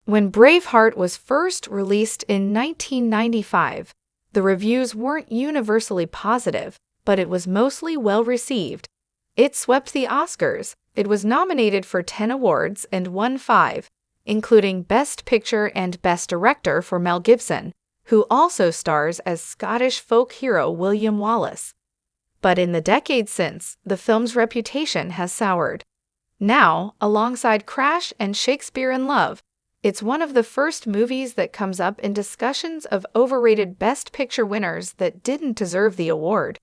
When Braveheart was first released in 1995, the reviews weren't universally positive, but it was mostly well received. It swept the Oscars. It was nominated for 10 awards and won 5, including Best Picture and Best Director for Mel Gibson, who also stars as Scottish folk hero William Wallace. But in the decades since, the film's reputation has soured. Now, alongside Crash and Shakespeare in Love, it's one of the first movies that comes up in discussions of overrated Best Picture winners that didn't deserve the award.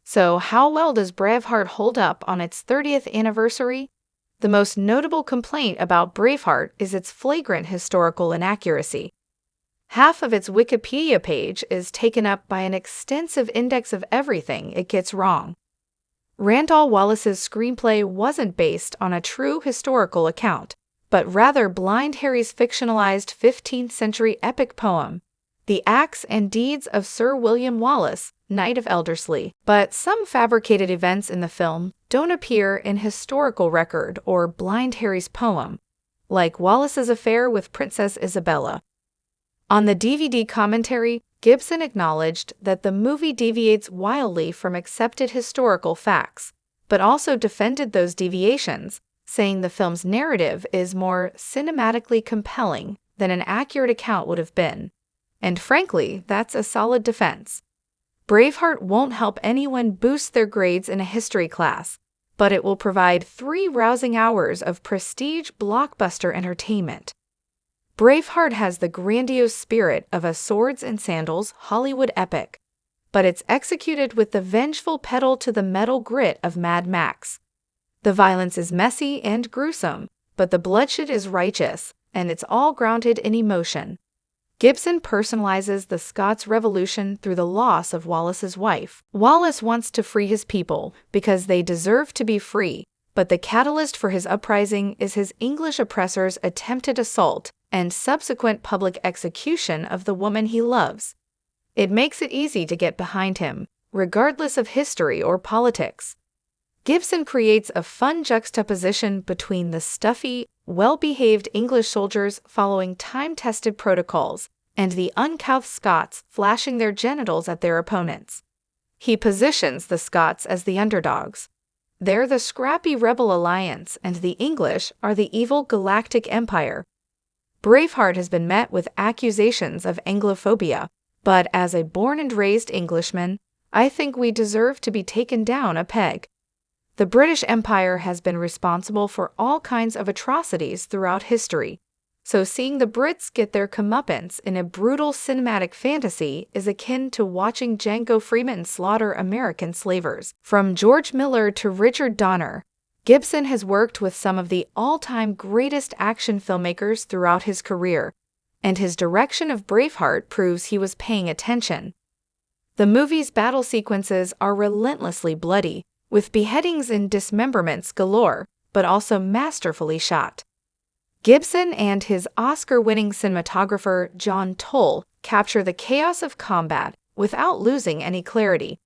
So, how well does Braveheart hold up on its 30th anniversary? The most notable complaint about Braveheart is its flagrant historical inaccuracy. Half of its Wikipedia page is taken up by an extensive index of everything it gets wrong. Randall Wallace's screenplay wasn't based on a true historical account, but rather Blind Harry's fictionalized 15th-century epic poem, The Acts and Deeds of Sir William Wallace, Knight of Elderslie. But some fabricated events in the film don't appear in historical record or Blind Harry's poem, like Wallace's affair with Princess Isabella. On the DVD commentary, Gibson acknowledged that the movie deviates wildly from accepted historical facts, but also defended those deviations, saying the film's narrative is more cinematically compelling than an accurate account would have been. And frankly, that's a solid defense. Braveheart won't help anyone boost their grades in a history class, but it will provide 3 rousing hours of prestige blockbuster entertainment. Braveheart has the grandiose spirit of a swords and sandals Hollywood epic, but it's executed with the vengeful pedal-to-the-metal grit of Mad Max. The violence is messy and gruesome, but the bloodshed is righteous, and it's all grounded in emotion. Gibson personalizes the Scots Revolution through the loss of Wallace's wife. Wallace wants to free his people because they deserve to be free, but the catalyst for his uprising is his English oppressor's attempted assault and subsequent public execution of the woman he loves. It makes it easy to get behind him, regardless of history or politics. Gibson creates a fun juxtaposition between the stuffy, well-behaved English soldiers following time-tested protocols and the uncouth Scots flashing their genitals at their opponents. He positions the Scots as the underdogs. They're the scrappy rebel alliance, and the English are the evil galactic empire. Braveheart has been met with accusations of Anglophobia, but as a born and raised Englishman, I think we deserve to be taken down a peg. The British Empire has been responsible for all kinds of atrocities throughout history, so seeing the Brits get their comeuppance in a brutal cinematic fantasy is akin to watching Django Freeman slaughter American slavers. From George Miller to Richard Donner, Gibson has worked with some of the all-time greatest action filmmakers throughout his career, and his direction of Braveheart proves he was paying attention. The movie's battle sequences are relentlessly bloody, with beheadings and dismemberments galore, but also masterfully shot. Gibson and his Oscar-winning cinematographer John Toll capture the chaos of combat without losing any clarity.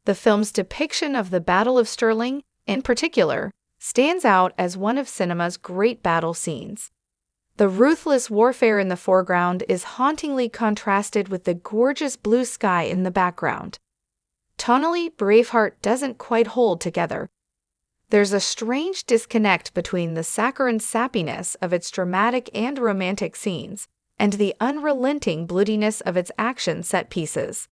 The film's depiction of the Battle of Stirling, in particular, stands out as one of cinema's great battle scenes. The ruthless warfare in the foreground is hauntingly contrasted with the gorgeous blue sky in the background. Tonally, Braveheart doesn't quite hold together. There's a strange disconnect between the saccharine sappiness of its dramatic and romantic scenes and the unrelenting bloodiness of its action set pieces.